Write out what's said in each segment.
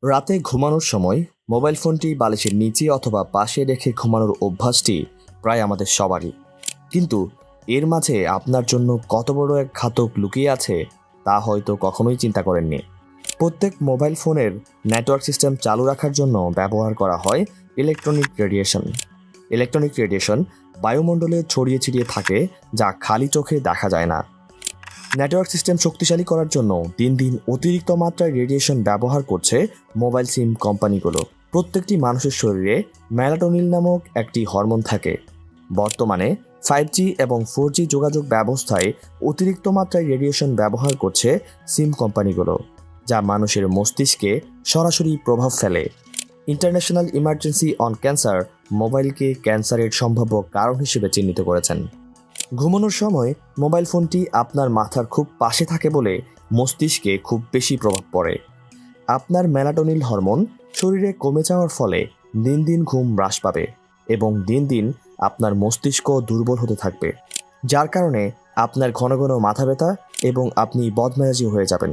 রাতে ঘুমানোর সময় মোবাইল ফোনটি বালিশের নিচে অথবা পাশে রেখে ঘুমানোর অভ্যাসটি প্রায় আমাদের সবারই। কিন্তু এর মাঝে আপনার জন্য কত বড় এক ঘাতক লুকিয়ে আছে তা হয়তো কখনোই চিন্তা করেননি। প্রত্যেক মোবাইল ফোনের নেটওয়ার্ক সিস্টেম চালু রাখার জন্য ব্যবহার করা হয় ইলেকট্রনিক রেডিয়েশন। ইলেকট্রনিক রেডিয়েশন বায়ুমণ্ডলে ছড়িয়ে ছিটিয়ে থাকে, যা খালি চোখে দেখা যায় না। নেটওয়ার্ক সিস্টেম শক্তিশালী করার জন্য দিন দিন অতিরিক্ত মাত্রায় রেডিয়েশন ব্যবহার করছে মোবাইল সিম কোম্পানিগুলো। প্রত্যেকটি মানুষের শরীরে মেলাটোনিন নামক একটি হরমোন থাকে। বর্তমানে 5G এবং 4G যোগাযোগ ব্যবস্থায় অতিরিক্ত মাত্রায় রেডিয়েশন ব্যবহার করছে সিম কোম্পানিগুলো, যা মানুষের মস্তিষ্কে সরাসরি প্রভাব ফেলে। ইন্টারন্যাশনাল ইমার্জেন্সি অন ক্যান্সার মোবাইলকে ক্যান্সারের সম্ভাব্য কারণ হিসেবে চিহ্নিত করেছেন। ঘুমানোর সময় মোবাইল ফোনটি আপনার মাথার খুব পাশে থাকে বলে মস্তিষ্কে খুব বেশি প্রভাব পড়ে। আপনার মেলাটোনিন হরমোন শরীরে কমে যাওয়ার ফলে দিন দিন ঘুম হ্রাস পাবে এবং দিন দিন আপনার মস্তিষ্ক দুর্বল হতে থাকবে, যার কারণে আপনার ঘন ঘন মাথা ব্যথা এবং আপনি বদমেজাজি হয়ে যাবেন।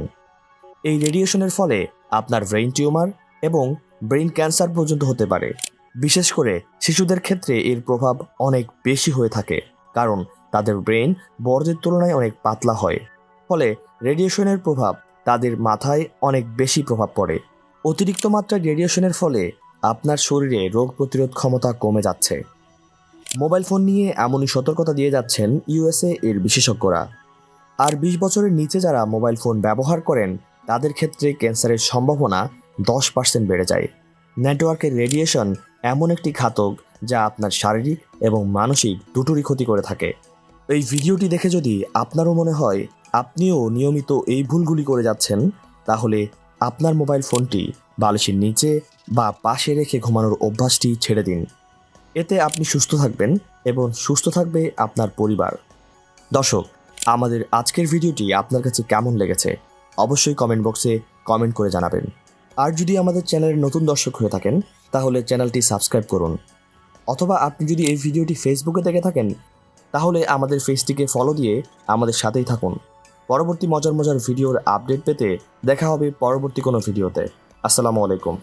এই রেডিয়েশনের ফলে আপনার ব্রেইন টিউমার এবং ব্রেইন ক্যান্সার পর্যন্ত হতে পারে। বিশেষ করে শিশুদের ক্ষেত্রে এর প্রভাব অনেক বেশি হয়ে থাকে, কারণ তাদের ব্রেইন বড়দের তুলনায় অনেক পাতলা হয়। ফলে রেডিয়েশনের প্রভাব তাদের মাথায় অনেক বেশি প্রভাব পড়ে। অতিরিক্ত মাত্রায় রেডিয়েশনের ফলে আপনার শরীরে রোগ প্রতিরোধ ক্ষমতা কমে যাচ্ছে। মোবাইল ফোন নিয়ে এমনই সতর্কতা দিয়ে যাচ্ছেন ইউএসএ এর বিশেষজ্ঞরা। আর 20 বছরের নিচে যারা মোবাইল ফোন ব্যবহার করেন তাদের ক্ষেত্রে ক্যান্সারের সম্ভাবনা 10% বেড়ে যায়। নেটওয়ার্কের রেডিয়েশন এমন একটি ঘাতক যা আপনার শারীরিক এবং মানসিক দুটোরই ক্ষতি করে থাকে। এই ভিডিওটি দেখে যদি আপনারও মনে হয় আপনিও নিয়মিত এই ভুলগুলি করে যাচ্ছেন, তাহলে আপনার মোবাইল ফোনটি বালিশের নিচে বা পাশে রেখে ঘুমানোর অভ্যাসটি ছেড়ে দিন। এতে আপনি সুস্থ থাকবেন এবং সুস্থ থাকবে আপনার পরিবার। দর্শক, আমাদের আজকের ভিডিওটি আপনার কাছে কেমন লেগেছে অবশ্যই কমেন্ট বক্সে কমেন্ট করে জানাবেন। আর যদি আমাদের চ্যানেলের নতুন দর্শক হয়ে থাকেন তাহলে চ্যানেলটি সাবস্ক্রাইব করুন, অথবা আপনি যদি এই ভিডিওটি ফেসবুকে দেখে থাকেন তাহলে আমাদের পেজটিকে ফলো দিয়ে আমাদের সাথেই থাকুন। পরবর্তী মজার মজার ভিডিওর আপডেট পেতে দেখা হবে পরবর্তী কোনো ভিডিওতে। আসসালামু আলাইকুম।